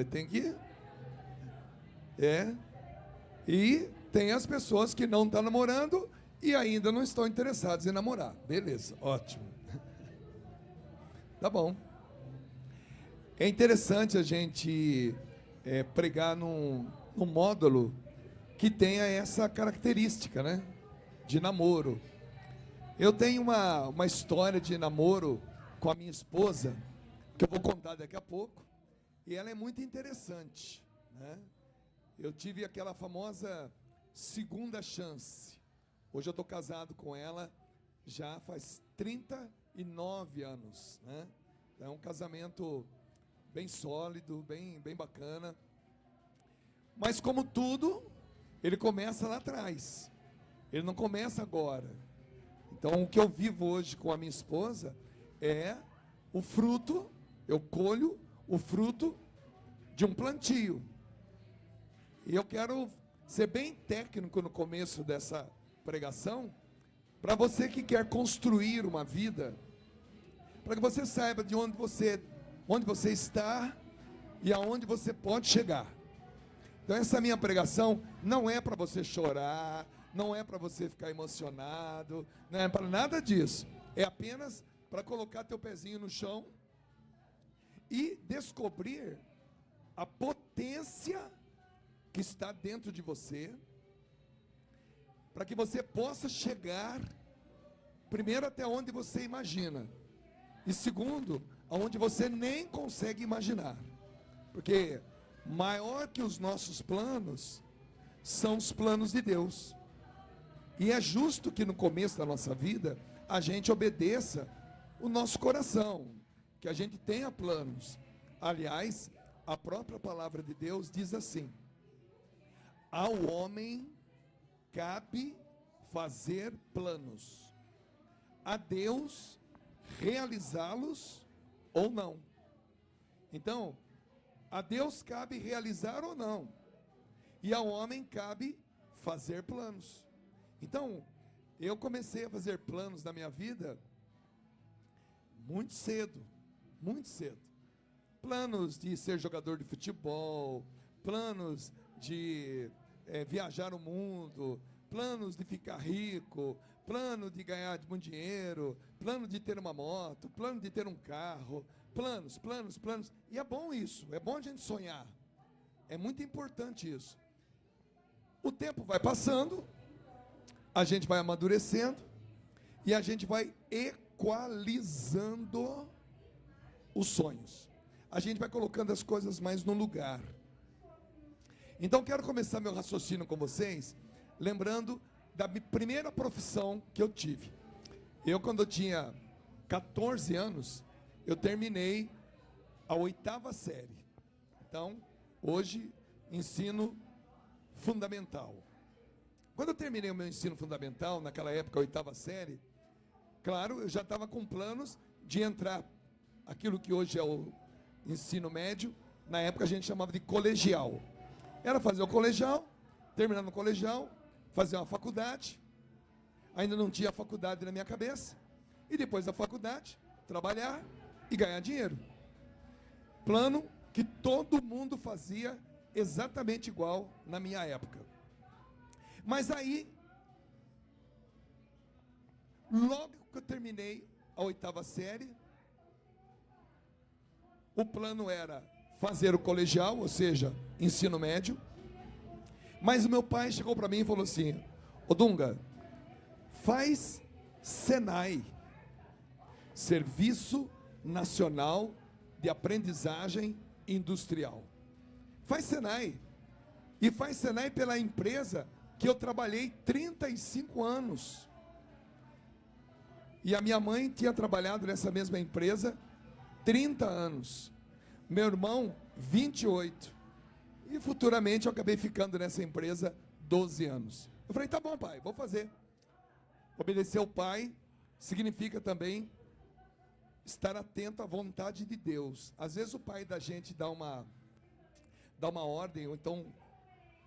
Tem que... E tem as pessoas que não estão namorando e ainda não estão interessadas em namorar. Beleza, ótimo. Tá bom. É interessante a gente pregar num módulo que tenha essa característica, né? De namoro. Eu tenho uma história de namoro com a minha esposa, que eu vou contar daqui a pouco, e ela é muito interessante, né? Eu tive aquela famosa segunda chance. Hoje eu estou casado com ela já faz 39 anos, né? É um casamento bem sólido, bem bacana. Mas como tudo, ele começa lá atrás. Ele não começa agora. Então o que eu vivo hoje com a minha esposa é o fruto, eu colho o fruto de um plantio. E eu quero ser bem técnico no começo dessa pregação, para você que quer construir uma vida, para que você saiba de onde você está e aonde você pode chegar. Então essa minha pregação não é para você chorar, não é para você ficar emocionado, não é para nada disso. É apenas para colocar teu pezinho no chão e descobrir a potência que está dentro de você, para que você possa chegar, primeiro, até onde você imagina, e segundo, aonde você nem consegue imaginar, porque maior que os nossos planos são os planos de Deus, e é justo que no começo da nossa vida a gente obedeça o nosso coração, que a gente tenha planos. Aliás, a própria palavra de Deus diz assim: ao homem cabe fazer planos, a Deus realizá-los ou não. Então, a Deus cabe realizar ou não, e ao homem cabe fazer planos. Então, eu comecei a fazer planos na minha vida muito cedo, muito cedo. Planos de ser jogador de futebol, planos de viajar o mundo, planos de ficar rico, plano de ganhar muito dinheiro, plano de ter uma moto, plano de ter um carro, planos. E é bom isso, é bom a gente sonhar. É muito importante isso. O tempo vai passando, a gente vai amadurecendo e a gente vai equalizando os sonhos. A gente vai colocando as coisas mais no lugar. Então quero começar meu raciocínio com vocês, lembrando da primeira profissão que eu tive. Quando eu tinha 14 anos, eu terminei a 8ª série. Então, hoje, ensino fundamental. Quando eu terminei o meu ensino fundamental, naquela época, a 8ª série, claro, eu já estava com planos de entrar, aquilo que hoje é o ensino médio, na época a gente chamava de colegial. Era fazer o colegial, terminar no colegial, fazer uma faculdade, ainda não tinha faculdade na minha cabeça, e depois da faculdade, trabalhar e ganhar dinheiro. Plano que todo mundo fazia exatamente igual na minha época. Mas aí, logo que eu terminei a 8ª série, o plano era fazer o colegial, ou seja, ensino médio. Mas o meu pai chegou para mim e falou assim: ô Dunga, faz Senai, Serviço Nacional de Aprendizagem Industrial. Faz Senai. E faz Senai pela empresa que eu trabalhei 35 anos. E a minha mãe tinha trabalhado nessa mesma empresa 30 anos. Meu irmão, 28. E futuramente eu acabei ficando nessa empresa 12 anos. Eu falei: tá bom, pai, vou fazer. Obedecer ao pai significa também estar atento à vontade de Deus. Às vezes o pai da gente dá uma ordem, ou então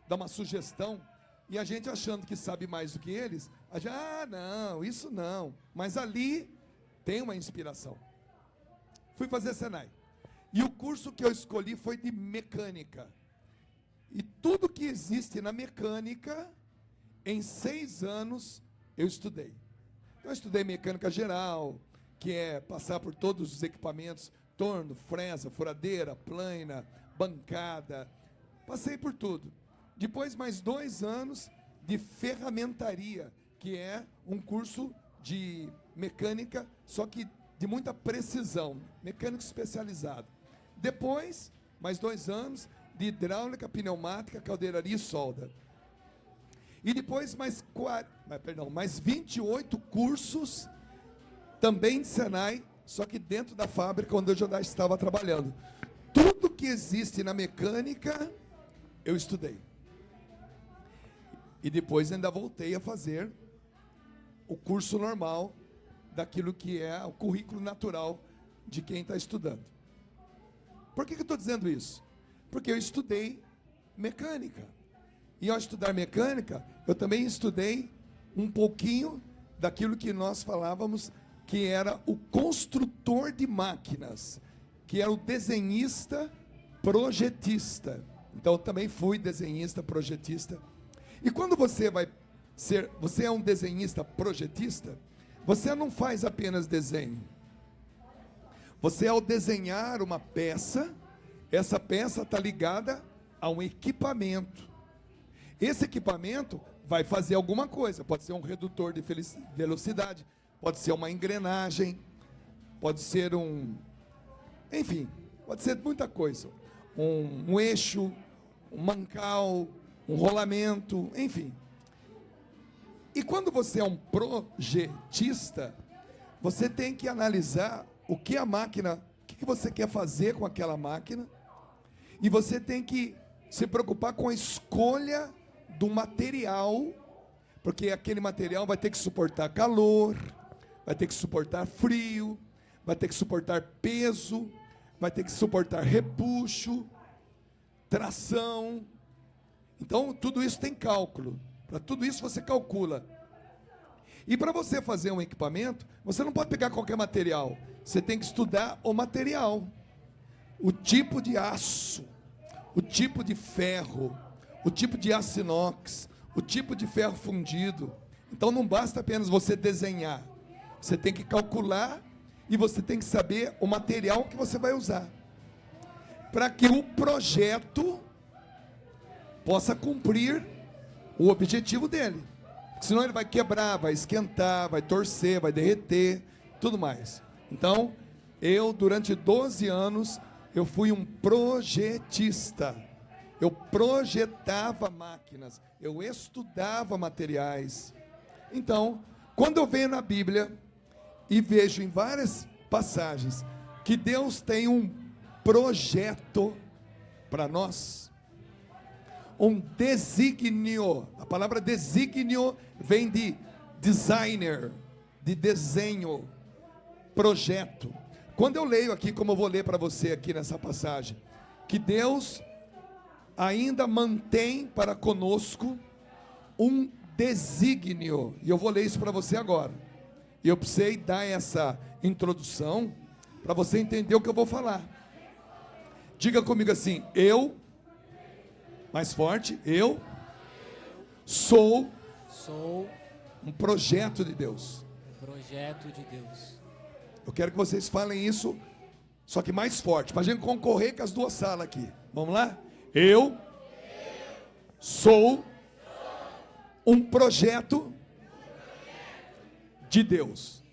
dá uma sugestão, e a gente achando que sabe mais do que eles, a gente, não, isso não. Mas ali tem uma inspiração. Fui fazer Senai. E o curso que eu escolhi foi de mecânica. E tudo que existe na mecânica, em 6 anos, eu estudei. Eu estudei mecânica geral, que é passar por todos os equipamentos, torno, fresa, furadeira, plana, bancada. Passei por tudo. Depois, mais 2 anos de ferramentaria, que é um curso de mecânica, só que de muita precisão, mecânico especializado. Depois, mais 2 anos de hidráulica, pneumática, caldeiraria e solda. E depois mais 28 cursos, também de Senai, só que dentro da fábrica onde eu já estava trabalhando. Tudo que existe na mecânica, eu estudei. E depois ainda voltei a fazer o curso normal daquilo que é o currículo natural de quem está estudando. Por que eu estou dizendo isso? Porque eu estudei mecânica. E ao estudar mecânica, eu também estudei um pouquinho daquilo que nós falávamos que era o construtor de máquinas, que era o desenhista projetista. Então eu também fui desenhista projetista. E quando você é um desenhista projetista, você não faz apenas desenho. Você, ao desenhar uma peça, essa peça está ligada a um equipamento. Esse equipamento vai fazer alguma coisa. Pode ser um redutor de velocidade, pode ser uma engrenagem, pode ser enfim, pode ser muita coisa. Um eixo, um mancal, um rolamento, enfim. E quando você é um projetista, você tem que analisar o que você quer fazer com aquela máquina, e você tem que se preocupar com a escolha do material, porque aquele material vai ter que suportar calor, vai ter que suportar frio, vai ter que suportar peso, vai ter que suportar repuxo, tração. Então, tudo isso tem cálculo. Para tudo isso você calcula. E para você fazer um equipamento, você não pode pegar qualquer material. Você tem que estudar o material, o tipo de aço, o tipo de ferro, o tipo de aço inox, o tipo de ferro fundido. Então não basta apenas você desenhar. Você tem que calcular e você tem que saber o material que você vai usar, para que o projeto possa cumprir o objetivo dele. Senão ele vai quebrar, vai esquentar, vai torcer, vai derreter, tudo mais. Então, durante 12 anos, eu fui um projetista. Eu projetava máquinas, eu estudava materiais. Então, quando eu venho na Bíblia e vejo em várias passagens que Deus tem um projeto para nós, um desígnio. A palavra desígnio vem de designer, de desenho, projeto. Quando eu leio aqui, como eu vou ler para você aqui nessa passagem, que Deus ainda mantém para conosco um desígnio, e eu vou ler isso para você agora. E eu precisei dar essa introdução para você entender o que eu vou falar. Diga comigo assim: mais forte, eu sou um projeto de Deus. Um projeto de Deus. Eu quero que vocês falem isso, só que mais forte, para a gente concorrer com as duas salas aqui. Vamos lá? Eu sou um projeto de Deus.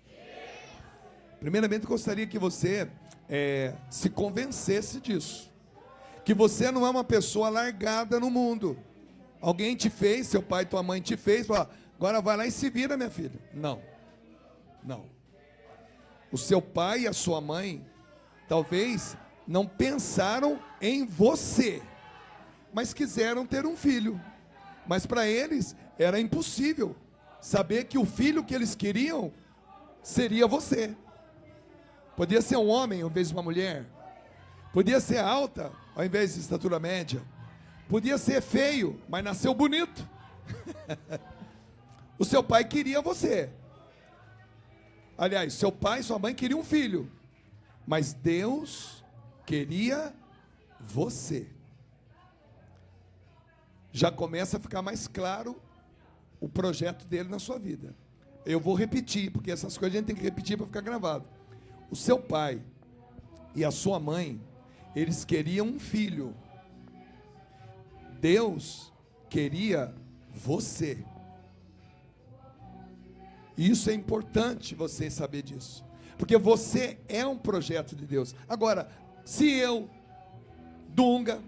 Primeiramente, eu gostaria que você se convencesse disso. Que você não é uma pessoa largada no mundo. Alguém te fez, seu pai e tua mãe te fez, falou: agora vai lá e se vira, minha filha. Não. O seu pai e a sua mãe talvez não pensaram em você, mas quiseram ter um filho. Mas para eles era impossível saber que o filho que eles queriam seria você. Podia ser um homem ao invés de uma mulher. Podia ser alta ao invés de estatura média. Podia ser feio, mas nasceu bonito. O seu pai queria você. Aliás, seu pai e sua mãe queriam um filho. Mas Deus queria você. Já começa a ficar mais claro o projeto dele na sua vida. Eu vou repetir, porque essas coisas a gente tem que repetir para ficar gravado. O seu pai e a sua mãe, eles queriam um filho. Deus queria você. E isso é importante você saber disso. Porque você é um projeto de Deus. Agora, se eu, Dunga,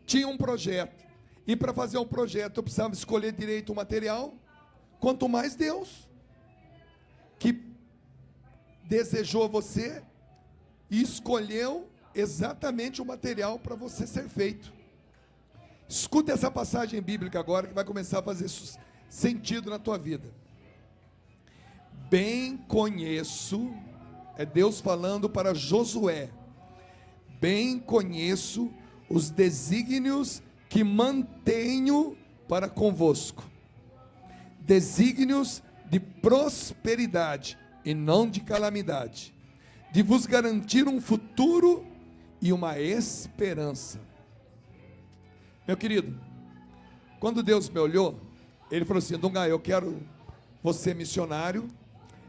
tinha um projeto, e para fazer um projeto eu precisava escolher direito o material, quanto mais Deus, que desejou você e escolheu exatamente o material para você ser feito. Escuta essa passagem bíblica agora que vai começar a fazer sentido na tua vida. Bem conheço, é Deus falando para Josué, bem conheço os desígnios que mantenho para convosco, desígnios de prosperidade e não de calamidade, de vos garantir um futuro e uma esperança. Meu querido, quando Deus me olhou, Ele falou assim: Dunga, eu quero você missionário,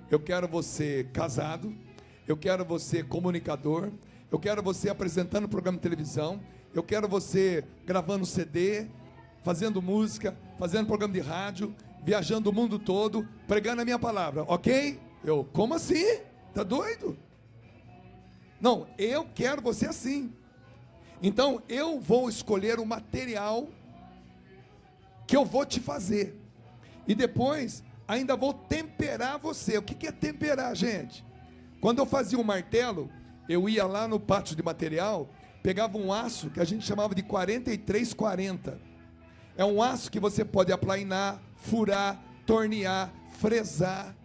eu quero você casado, eu quero você comunicador, eu quero você apresentando programa de televisão, eu quero você gravando CD, fazendo música, fazendo programa de rádio, viajando o mundo todo, pregando a minha palavra, ok? Eu, como assim? Tá doido? Não, eu quero você assim. Então eu vou escolher o material que eu vou te fazer. E depois ainda vou temperar você. O que é temperar, gente? Quando eu fazia um martelo, eu ia lá no pátio de material, pegava um aço que a gente chamava de 4340. É um aço que você pode aplainar, furar, tornear, fresar.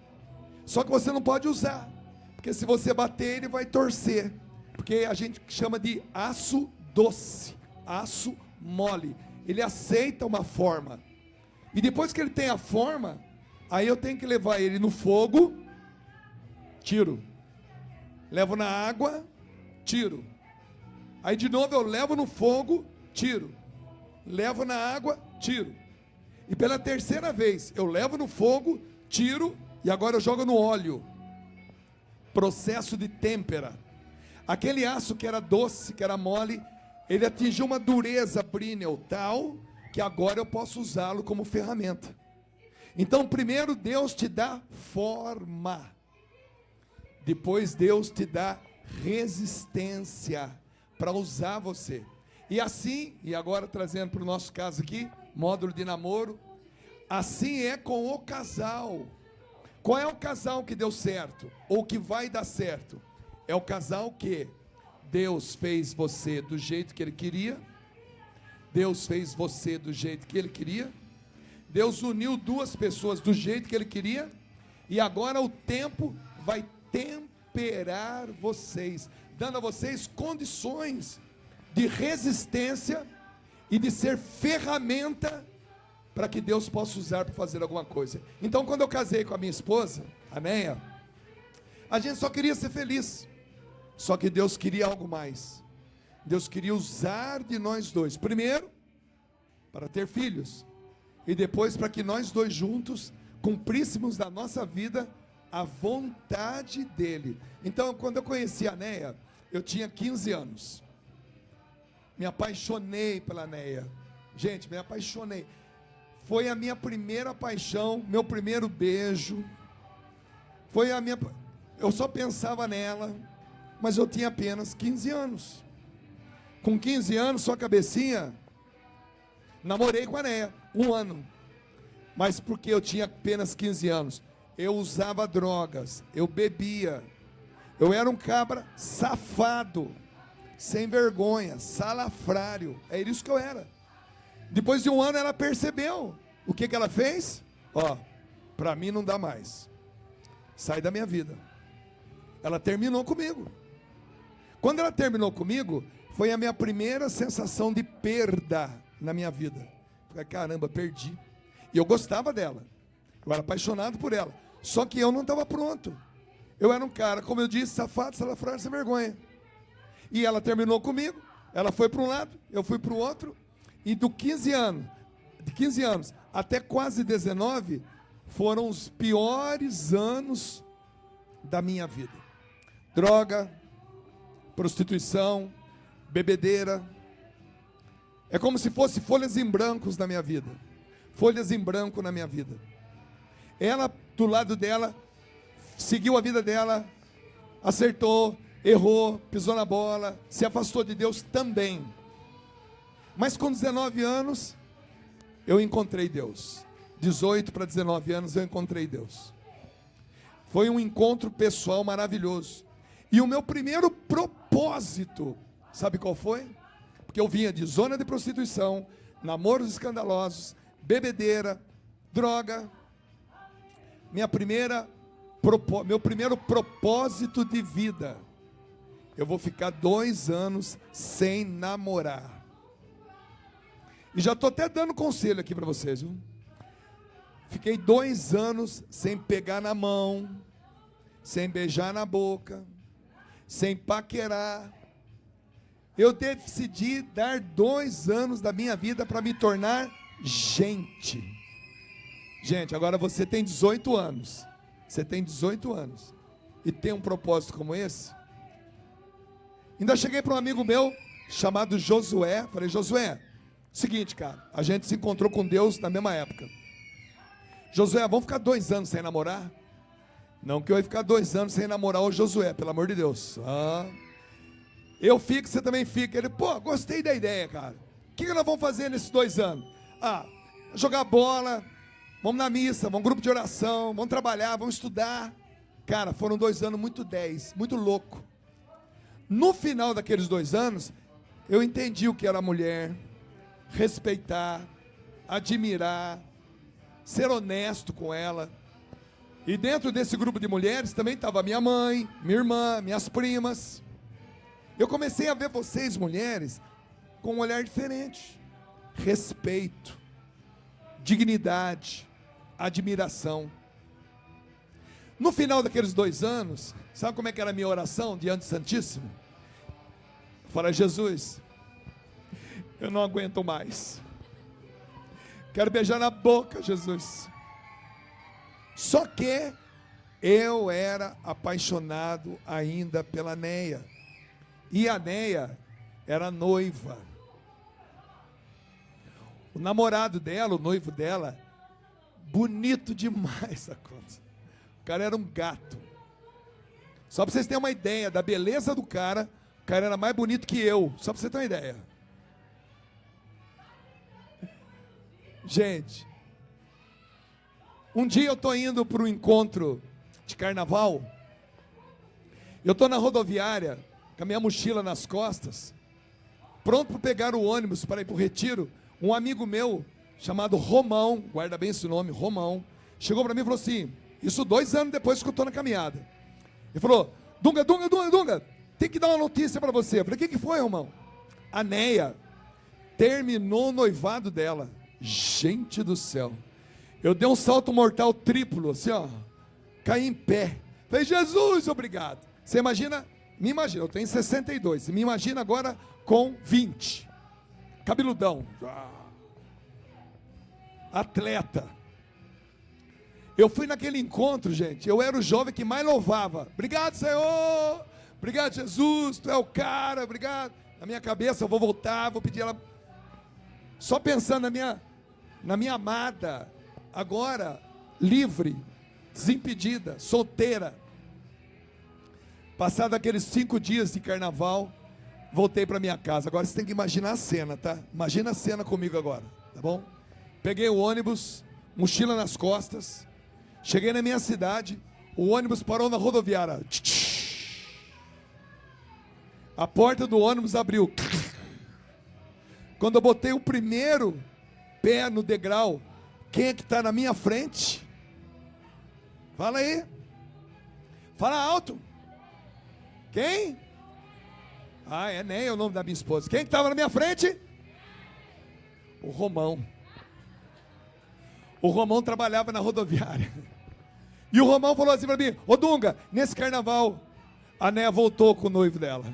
Só que você não pode usar, porque se você bater ele vai torcer. Porque a gente chama de aço doce, aço mole. Ele aceita uma forma. E depois que ele tem a forma, aí eu tenho que levar ele no fogo, tiro. Levo na água, tiro. Aí de novo eu levo no fogo, tiro. Levo na água, tiro. E pela terceira vez eu levo no fogo, tiro, e agora eu jogo no óleo. Processo de têmpera. Aquele aço que era doce, que era mole, ele atingiu uma dureza brínel tal, que agora eu posso usá-lo como ferramenta. Então primeiro Deus te dá forma. Depois Deus te dá resistência para usar você. E assim, e agora trazendo para o nosso caso aqui, módulo de namoro, assim é com o casal. Qual é o casal que deu certo? Ou que vai dar certo? É o casal que Deus fez você do jeito que Ele queria. Deus fez você do jeito que Ele queria. Deus uniu duas pessoas do jeito que Ele queria. E agora o tempo vai temperar vocês, dando a vocês condições de resistência e de ser ferramenta para que Deus possa usar para fazer alguma coisa. Então, quando eu casei com a minha esposa, a Neia, a gente só queria ser feliz. Só que Deus queria algo mais. Deus queria usar de nós dois. Primeiro, para ter filhos. E depois, para que nós dois juntos cumpríssemos na nossa vida a vontade dEle. Então, quando eu conheci a Neia, eu tinha 15 anos. Me apaixonei pela Neia. Gente, me apaixonei. Foi a minha primeira paixão, meu primeiro beijo. Foi a minha... Eu só pensava nela, mas eu tinha apenas 15 anos. Com 15 anos, só cabecinha, namorei com a Neia, 1 ano. Mas porque eu tinha apenas 15 anos, eu usava drogas, eu bebia. Eu era um cabra safado, sem vergonha, salafrário. É isso que eu era. Depois de 1 ano ela percebeu. O que ela fez? Ó, para mim não dá mais. Sai da minha vida. Ela terminou comigo. Quando ela terminou comigo, foi a minha primeira sensação de perda na minha vida. Falei, caramba, perdi. E eu gostava dela. Eu era apaixonado por ela. Só que eu não estava pronto. Eu era um cara, como eu disse, safado, salafrário, sem vergonha. E ela terminou comigo, ela foi para um lado, eu fui para o outro, e de 15 anos até quase 19, foram os piores anos da minha vida. Droga, prostituição, bebedeira. É como se fosse folhas em brancos na minha vida. Folhas em branco na minha vida. Ela, do lado dela, seguiu a vida dela, acertou, errou, pisou na bola, se afastou de Deus também. Mas com 19 anos, eu encontrei Deus. 18 para 19 anos eu encontrei Deus. Foi um encontro pessoal maravilhoso. E o meu primeiro propósito, sabe qual foi? Porque eu vinha de zona de prostituição, namoros escandalosos, bebedeira, droga. Meu primeiro propósito de vida: eu vou ficar 2 anos sem namorar. E já estou até dando conselho aqui para vocês, viu? Fiquei 2 anos sem pegar na mão, sem beijar na boca, sem paquerar. Eu decidi dar 2 anos da minha vida para me tornar gente. Gente, agora você tem 18 anos. Você tem 18 anos e tem um propósito como esse? Ainda cheguei para um amigo meu chamado Josué. Falei: Josué, seguinte, cara, a gente se encontrou com Deus na mesma época. Josué, vamos ficar 2 anos sem namorar? Não que eu ia ficar 2 anos sem namorar o Josué, pelo amor de Deus. Eu fico, você também fica. Ele: pô, gostei da ideia, cara. O que nós vamos fazer nesses 2 anos? Jogar bola, vamos na missa, vamos grupo de oração, vamos trabalhar, vamos estudar. Cara, foram 2 anos muito muito louco. No final daqueles 2 anos, eu entendi o que era mulher, respeitar, admirar, ser honesto com ela. E dentro desse grupo de mulheres também estava minha mãe, minha irmã, minhas primas. Eu comecei a ver vocês, mulheres, com um olhar diferente. Respeito, dignidade, admiração. No final daqueles 2 anos, sabe como é que era a minha oração diante do Santíssimo? Eu falei: Jesus, eu não aguento mais. Quero beijar na boca, Jesus. Só que eu era apaixonado ainda pela Neia. E a Neia era noiva. O namorado dela, o noivo dela, bonito demais a conta. O cara era um gato. Só para vocês terem uma ideia da beleza do cara, o cara era mais bonito que eu. Só para vocês terem uma ideia. Gente, um dia eu estou indo para um encontro de carnaval. Eu estou na rodoviária, com a minha mochila nas costas, pronto para pegar o ônibus para ir para o retiro. Um amigo meu, chamado Romão, guarda bem esse nome, Romão, chegou para mim e falou assim, isso 2 anos depois que eu estou na caminhada. Ele falou: Dunga, tem que dar uma notícia para você. Eu falei: o que foi, Romão? A Neia terminou o noivado dela. Gente do céu, eu dei um salto mortal triplo, assim ó, caí em pé. Falei: Jesus, obrigado. Você imagina, me imagina, eu tenho 62, me imagina agora com 20, cabeludão, atleta. Eu fui naquele encontro, gente, eu era o jovem que mais louvava. Obrigado, Senhor, obrigado, Jesus, tu é o cara, obrigado. Na minha cabeça, eu vou voltar, vou pedir ela, só pensando na minha amada, agora livre, desimpedida, solteira. Passado aqueles 5 dias de carnaval, voltei para minha casa. Agora você tem que imaginar a cena, tá? Imagina a cena comigo agora, tá bom? Peguei o ônibus, mochila nas costas, cheguei na minha cidade, o ônibus parou na rodoviária. A porta do ônibus abriu. Quando eu botei o primeiro pé no degrau, quem é que está na minha frente? Fala aí. Fala alto. Quem? É Neia, o nome da minha esposa. Quem que estava na minha frente? O Romão. O Romão trabalhava na rodoviária. E o Romão falou assim para mim: ô Dunga, nesse carnaval, a Neia voltou com o noivo dela.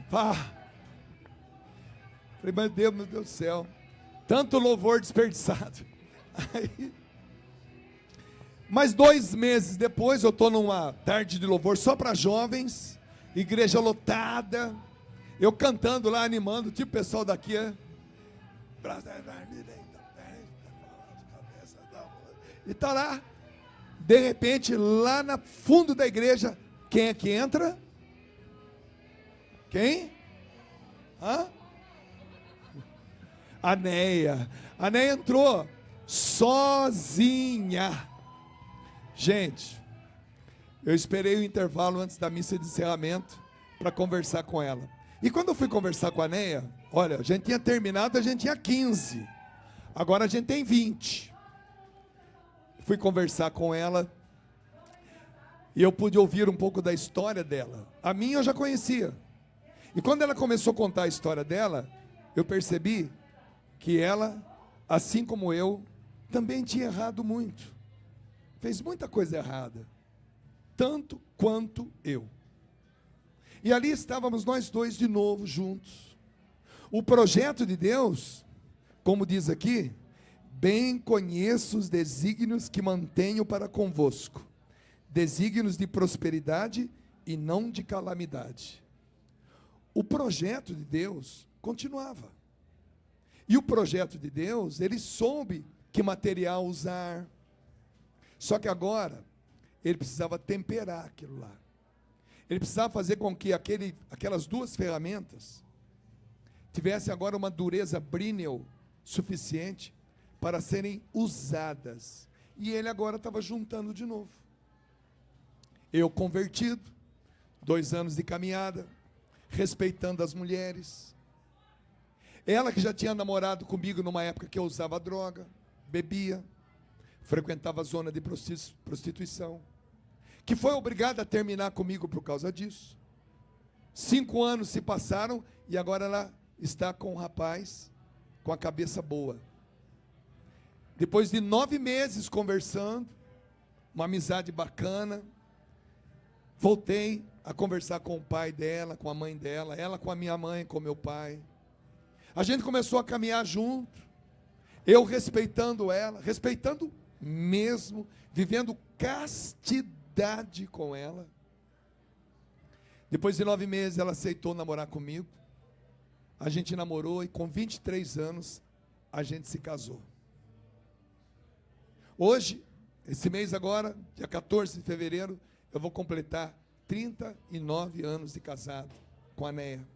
Falei, meu Deus do céu, tanto louvor desperdiçado. Aí, mas 2 meses depois, eu estou numa tarde de louvor só para jovens, igreja lotada, eu cantando lá, animando, tipo o pessoal daqui, e tá lá, de repente, lá no fundo da igreja, quem é que entra? Quem? A Neia entrou sozinha. Gente, eu esperei o intervalo antes da missa de encerramento para conversar com ela. E quando eu fui conversar com a Neia, olha, a gente tinha terminado, a gente tinha 15. Agora a gente tem 20. Fui conversar com ela e eu pude ouvir um pouco da história dela. A minha eu já conhecia. E quando ela começou a contar a história dela, eu percebi que ela, assim como eu, também tinha errado muito. Fez muita coisa errada, tanto quanto eu. E ali estávamos nós dois de novo juntos. O projeto de Deus, como diz aqui, bem conheço os desígnios que mantenho para convosco, desígnios de prosperidade e não de calamidade. O projeto de Deus continuava. E o projeto de Deus, ele soube que material usar. Só que agora, ele precisava temperar aquilo lá. Ele precisava fazer com que aquelas 2 ferramentas tivessem agora uma dureza Brinell suficiente para serem usadas. E ele agora estava juntando de novo. Eu convertido, 2 anos de caminhada, respeitando as mulheres. Ela que já tinha namorado comigo numa época que eu usava droga, bebia, frequentava a zona de prostituição, que foi obrigada a terminar comigo por causa disso. 5 anos se passaram e agora ela está com um rapaz com a cabeça boa. Depois de 9 meses conversando, uma amizade bacana, voltei a conversar com o pai dela, com a mãe dela, ela com a minha mãe, com o meu pai. A gente começou a caminhar junto, eu respeitando ela, respeitando mesmo, vivendo castidade com ela. Depois de 9 meses ela aceitou namorar comigo. A gente namorou e com 23 anos a gente se casou. Hoje, esse mês agora, dia 14 de fevereiro, eu vou completar 39 anos de casado com a Neia.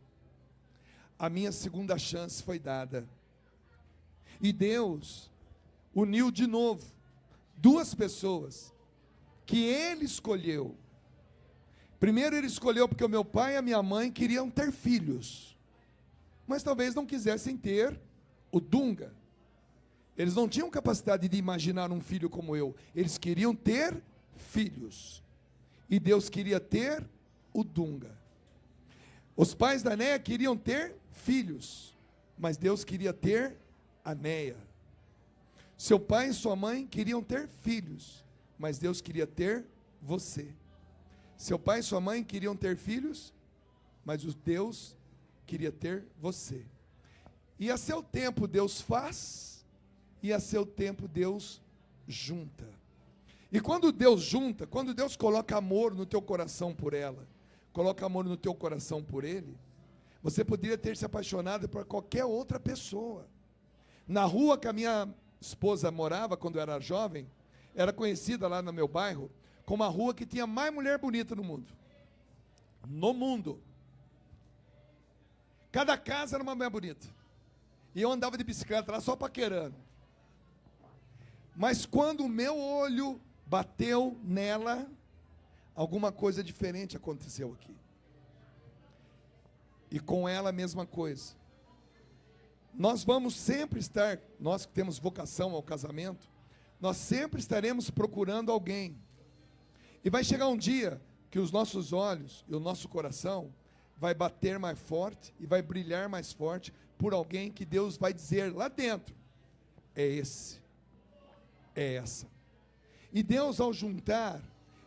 A minha segunda chance foi dada. E Deus uniu de novo 2 pessoas que Ele escolheu. Primeiro Ele escolheu porque o meu pai e a minha mãe queriam ter filhos, mas talvez não quisessem ter o Dunga. Eles não tinham capacidade de imaginar um filho como eu. Eles queriam ter filhos. E Deus queria ter o Dunga. Os pais da Neia queriam ter filhos, mas Deus queria ter a Neia. Seu pai e sua mãe queriam ter filhos, mas Deus queria ter você. Seu pai e sua mãe queriam ter filhos, mas Deus queria ter você. E a seu tempo Deus faz, e a seu tempo Deus junta. E quando Deus junta, quando Deus coloca amor no teu coração por ela, coloca amor no teu coração por ele, você poderia ter se apaixonado por qualquer outra pessoa. Na rua que a minha esposa morava, quando eu era jovem, era conhecida lá no meu bairro, como a rua que tinha mais mulher bonita no mundo. No mundo. Cada casa era uma mulher bonita. E eu andava de bicicleta lá só paquerando. Mas quando o meu olho bateu nela, alguma coisa diferente aconteceu aqui. E com ela a mesma coisa. Nós vamos sempre estar, nós que temos vocação ao casamento, nós sempre estaremos procurando alguém. E vai chegar um dia que os nossos olhos e o nosso coração vai bater mais forte e vai brilhar mais forte por alguém que Deus vai dizer lá dentro: é esse, é essa. E Deus, ao juntar,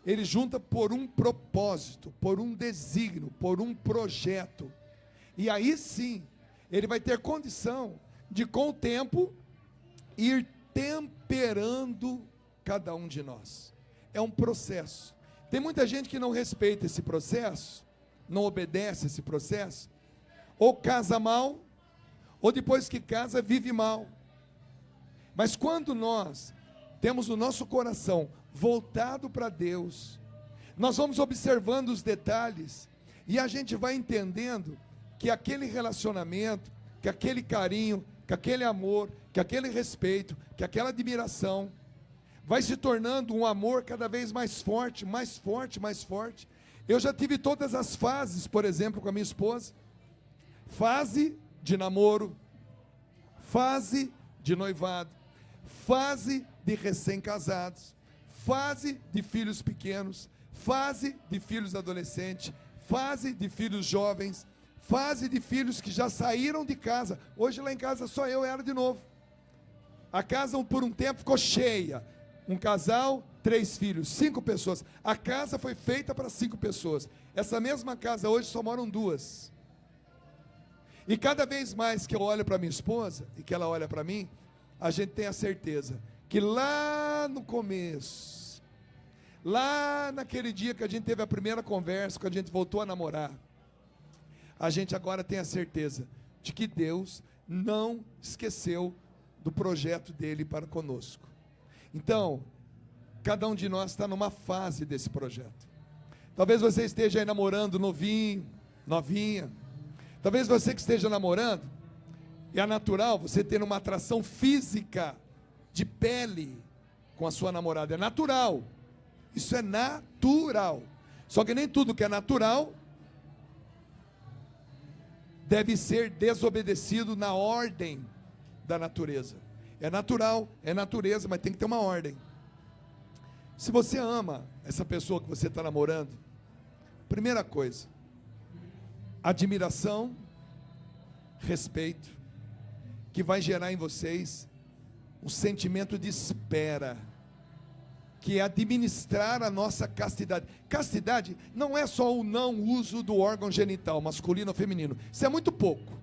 Ele junta por um propósito, por um desígnio, por um projeto. E aí sim, ele vai ter condição de, com o tempo, ir temperando cada um de nós. É um processo. Tem muita gente que não respeita esse processo, não obedece esse processo, ou casa mal, ou depois que casa vive mal. Mas quando nós temos o nosso coração voltado para Deus, nós vamos observando os detalhes, e a gente vai entendendo que aquele relacionamento, que aquele carinho, que aquele amor, que aquele respeito, que aquela admiração, vai se tornando um amor cada vez mais forte, mais forte, mais forte. Eu já tive todas as fases, por exemplo, com a minha esposa. Fase de namoro, fase de noivado, fase de recém-casados, fase de filhos pequenos, fase de filhos adolescentes, fase de filhos jovens, fase de filhos que já saíram de casa. Hoje lá em casa só eu era de novo. A casa por um tempo ficou cheia. Um casal, 3 filhos, 5 pessoas. A casa foi feita para 5 pessoas. Essa mesma casa hoje só moram 2. E cada vez mais que eu olho para minha esposa e que ela olha para mim, a gente tem a certeza que lá no começo, lá naquele dia que a gente teve a primeira conversa, quando a gente voltou a namorar, a gente agora tem a certeza de que Deus não esqueceu do projeto dele para conosco. Então, cada um de nós está numa fase desse projeto. Talvez você esteja aí namorando novinho, novinha. Talvez você que esteja namorando, e é natural você ter uma atração física, de pele, com a sua namorada. É natural. Isso é natural. Só que nem tudo que é natural deve ser desobedecido na ordem da natureza. É natural, é natureza, mas tem que ter uma ordem. Se você ama essa pessoa que você está namorando, primeira coisa, admiração, respeito, que vai gerar em vocês um sentimento de espera, que é administrar a nossa castidade. Castidade não é só o não uso do órgão genital, masculino ou feminino. Isso é muito pouco.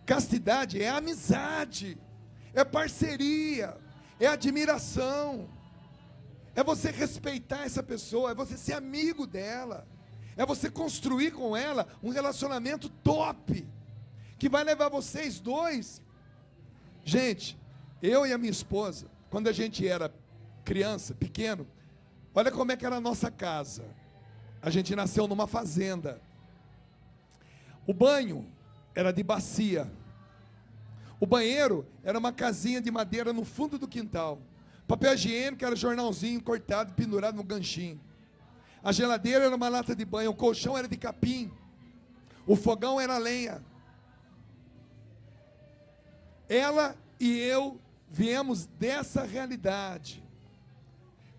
Castidade é amizade, é parceria, é admiração, é você respeitar essa pessoa, é você ser amigo dela, é você construir com ela um relacionamento top, que vai levar vocês dois. Gente, eu e a minha esposa, quando a gente era criança, pequeno, olha como é que era a nossa casa. A gente nasceu numa fazenda. O banho era de bacia. O banheiro era uma casinha de madeira no fundo do quintal. Papel higiênico era jornalzinho cortado, pendurado no ganchinho. A geladeira era uma lata de banho. O colchão era de capim. O fogão era lenha. Ela e eu viemos dessa realidade.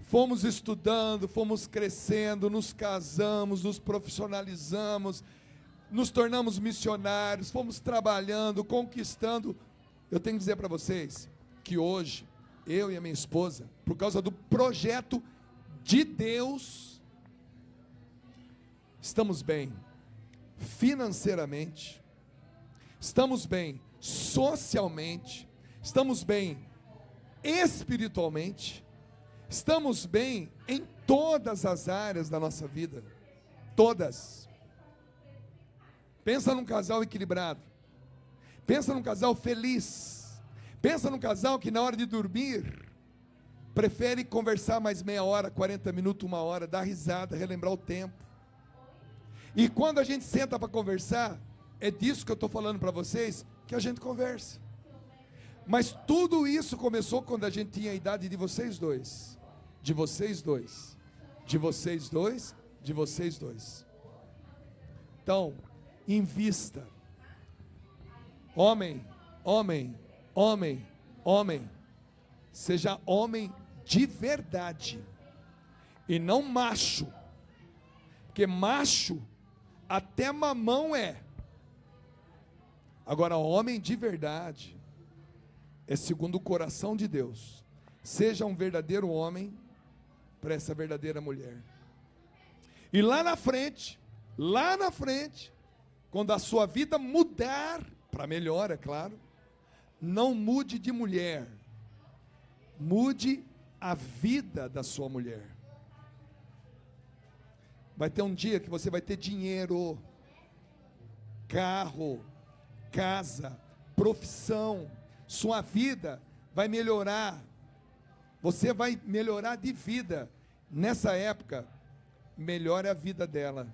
Fomos estudando, fomos crescendo, nos casamos, nos profissionalizamos, nos tornamos missionários, fomos trabalhando, conquistando. Eu tenho que dizer para vocês que hoje, eu e a minha esposa, por causa do projeto de Deus, estamos bem financeiramente, estamos bem socialmente, estamos bem espiritualmente, estamos bem em todas as áreas da nossa vida, todas. Pensa num casal equilibrado, pensa num casal feliz, pensa num casal que na hora de dormir, prefere conversar mais meia hora, 40 minutos, 1 hora, dar risada, relembrar o tempo. E quando a gente senta para conversar, é disso que eu estou falando para vocês, que a gente conversa. Mas tudo isso começou quando a gente tinha a idade de vocês dois, de vocês dois, de vocês dois, de vocês dois. Então, invista. Homem, homem, homem, homem, seja homem de verdade, e não macho, porque macho, até mamão é. Agora, homem de verdade, é segundo o coração de Deus. Seja um verdadeiro homem para essa verdadeira mulher. E lá na frente, quando a sua vida mudar, para melhor, é claro. Não mude de mulher, mude a vida da sua mulher. Vai ter um dia que você vai ter dinheiro, carro, casa, profissão, sua vida vai melhorar, você vai melhorar de vida. Nessa época, melhore a vida dela,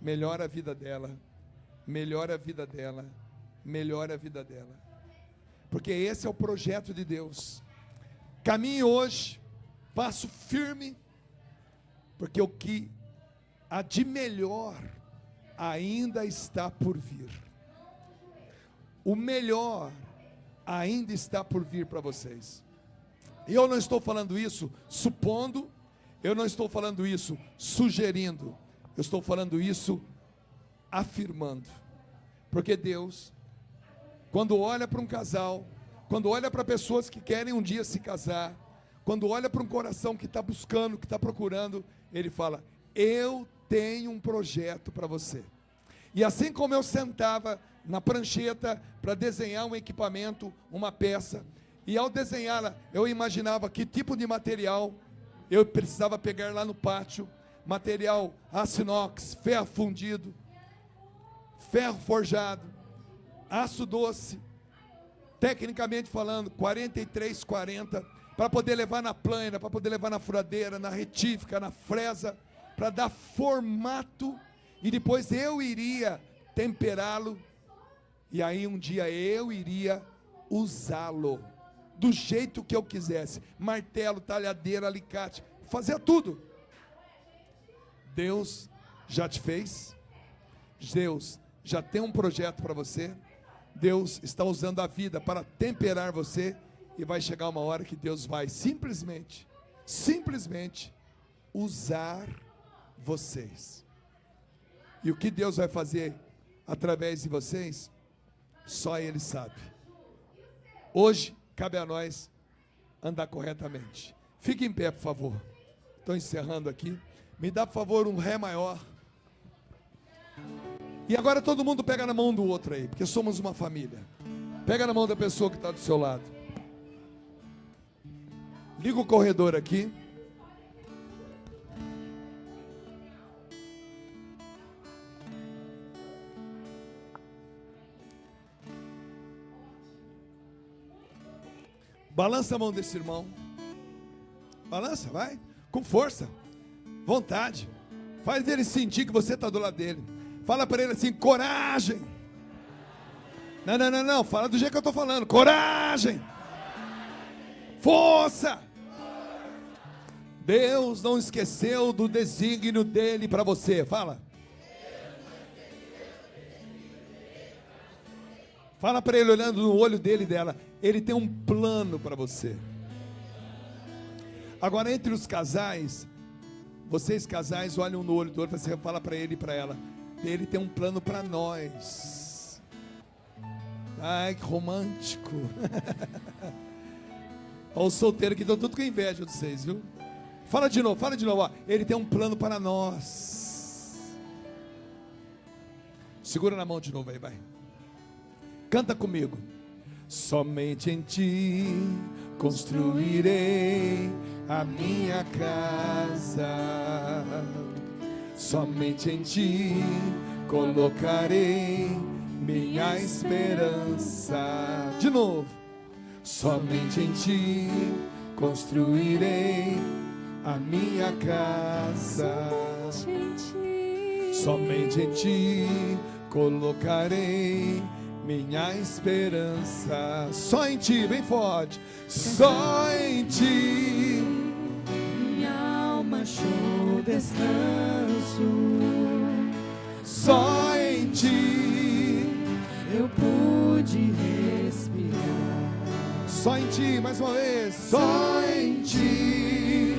melhore a vida dela, melhore a vida dela, melhore a vida dela, porque esse é o projeto de Deus. Caminhe hoje, passo firme, porque o que há de melhor ainda está por vir. O melhor ainda está por vir para vocês. E eu não estou falando isso supondo, eu não estou falando isso sugerindo, eu estou falando isso afirmando. Porque Deus, quando olha para um casal, quando olha para pessoas que querem um dia se casar, quando olha para um coração que está buscando, que está procurando, Ele fala: eu tenho um projeto para você. E assim como eu sentava na prancheta para desenhar um equipamento, uma peça, e ao desenhá-la, eu imaginava que tipo de material eu precisava pegar lá no pátio: material aço inox, ferro fundido, ferro forjado, aço doce, tecnicamente falando, 4340, para poder levar na plana, para poder levar na furadeira, na retífica, na fresa, para dar formato, e depois eu iria temperá-lo, e aí um dia eu iria usá-lo, do jeito que eu quisesse, martelo, talhadeira, alicate, fazia tudo. Deus já te fez, Deus já tem um projeto para você, Deus está usando a vida para temperar você, e vai chegar uma hora que Deus vai simplesmente usar vocês. E o que Deus vai fazer através de vocês, só Ele sabe. Hoje cabe a nós andar corretamente. Fique em pé, por favor. Estou encerrando aqui. Me dá, por favor, um Ré maior. E agora todo mundo pega na mão do outro aí, porque somos uma família. Pega na mão da pessoa que está do seu lado. Liga o corredor aqui. Balança a mão desse irmão. Balança, vai. Com força. Vontade. Faz ele sentir que você está do lado dele. Fala para ele assim: coragem. Não. Fala do jeito que eu estou falando. Coragem. Força. Deus não esqueceu do desígnio dele para você. Fala. Fala para ele, olhando no olho dele e dela: ele tem um plano para você. Agora, entre os casais, vocês casais olham no olho do outro, você fala para ele e para ela: ele tem um plano para nós. Ai, que romântico. Olha os solteiros que estão tudo com inveja de vocês, viu? Fala de novo, ó. Ele tem um plano para nós. Segura na mão de novo aí, vai. Canta comigo. Somente em ti construirei a minha casa. Somente em ti colocarei minha esperança. De novo. Somente em ti construirei a minha casa. Somente em ti colocarei minha esperança. Só em ti, bem forte. Só em ti minha alma achou descanso. Só em ti eu pude respirar. Só em ti, mais uma vez. Só em ti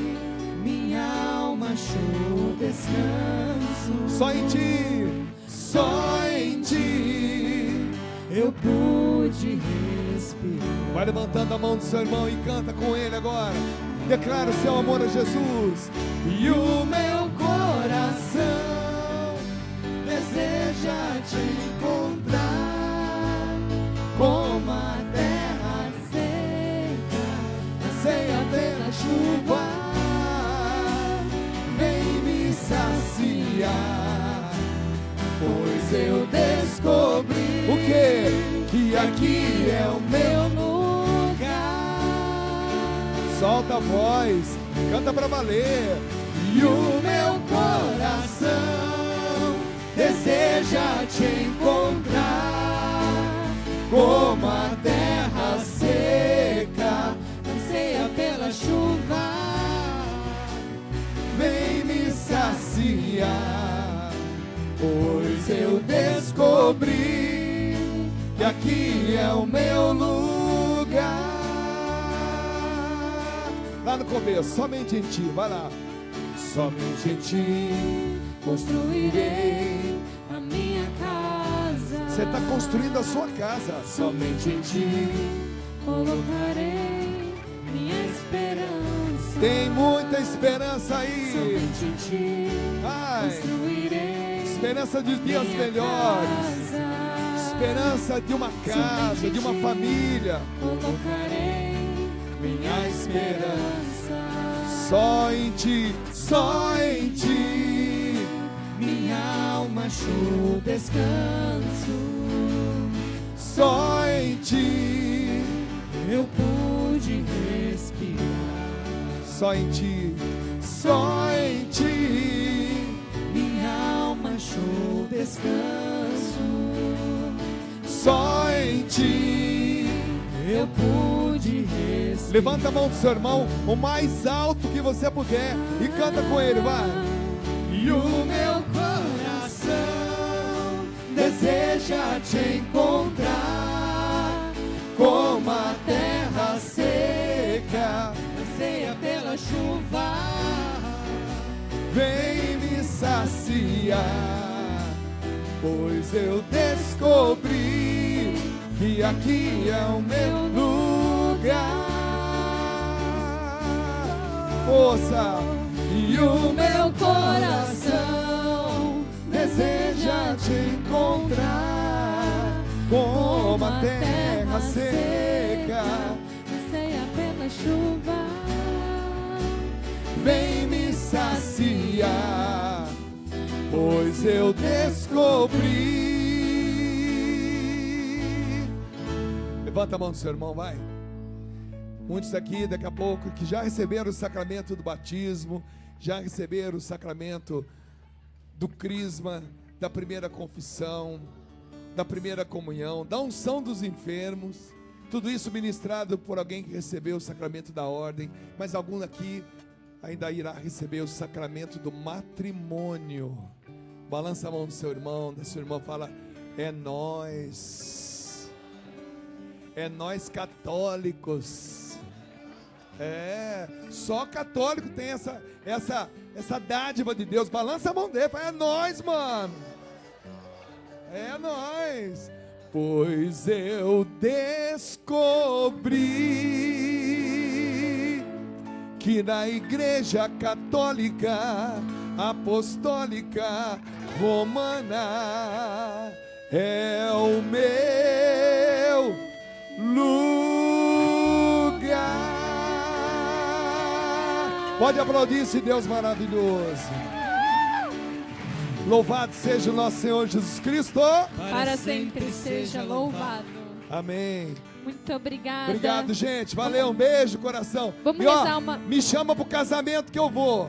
minha alma achou descanso. Só em ti, só em ti eu pude respirar. Vai levantando a mão do seu irmão e canta com ele agora. Declara o seu amor a Jesus. E o meu coração deseja te encontrar. chuva, vem me saciar, pois eu descobri o quê? Que aqui é o meu lugar. Solta a voz, canta pra valer. E o meu coração deseja te encontrar, como a terra seca Anseia pela chuva, vem me saciar, pois eu descobri que aqui é o meu lugar. Lá no começo, somente em ti, vai lá. Somente em ti construirei a minha casa. você está construindo a sua casa. Somente em ti colocarei minha esperança. Tem muita esperança aí. Somente em ti Ai, construirei esperança de dias minha melhores. casa. Esperança de uma casa, de uma família. Colocarei minha esperança. Só em ti, só em ti. Minha alma achou descanso. Só em ti. Eu pude respirar. Só em ti, só em ti. Minha alma achou descanso. Só em ti. Eu pude respirar. Levanta a mão do seu irmão o mais alto que você puder e canta com ele, vai. E o meu coração deseja te encontrar, como a terra seca anseia pela chuva. Vem me saciar, pois eu descobri que aqui é o meu lugar. Força! E o meu coração deseja te encontrar, Como a terra seca, anseia pela chuva. vem me saciar, pois eu descobri. Levanta a mão do seu irmão, vai. Muitos aqui, daqui a pouco, que já receberam o sacramento do batismo, já receberam o sacramento do crisma, da primeira confissão, da primeira comunhão, da unção dos enfermos, tudo isso ministrado por alguém que recebeu o sacramento da ordem, mas algum aqui ainda irá receber o sacramento do matrimônio. Balança a mão do seu irmão, da sua irmã, fala: é nós católicos. Só católico tem essa dádiva de Deus. Balança a mão dele, fala: é nós, mano. É nós. Pois eu descobri que na Igreja Católica Apostólica Romana é o meu lugar. Pode aplaudir esse Deus maravilhoso. Louvado seja o nosso Senhor Jesus Cristo. Para sempre seja louvado. Amém. Muito obrigada. Obrigado, gente. Valeu, um beijo, coração. Vamos E, ó, rezar uma... me chama pro casamento que eu vou.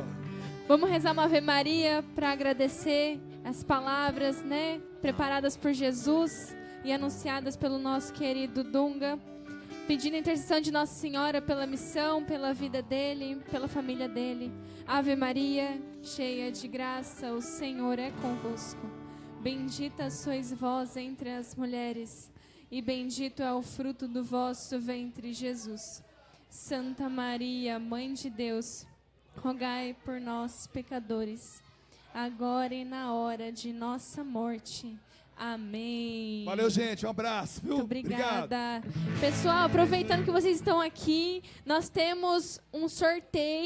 Vamos rezar uma Ave Maria para agradecer as palavras, né, preparadas por Jesus e anunciadas pelo nosso querido Dunga, pedindo a intercessão de Nossa Senhora pela missão, pela vida dele, pela família dele. Ave Maria, cheia de graça, o Senhor é convosco. Bendita sois vós entre as mulheres, e bendito é o fruto do vosso ventre, Jesus. Santa Maria, Mãe de Deus, rogai por nós, pecadores, agora e na hora de nossa morte. Amém. Valeu, gente. Um abraço, viu? Muito obrigada. Obrigado. Pessoal, aproveitando que vocês estão aqui, nós temos um sorteio.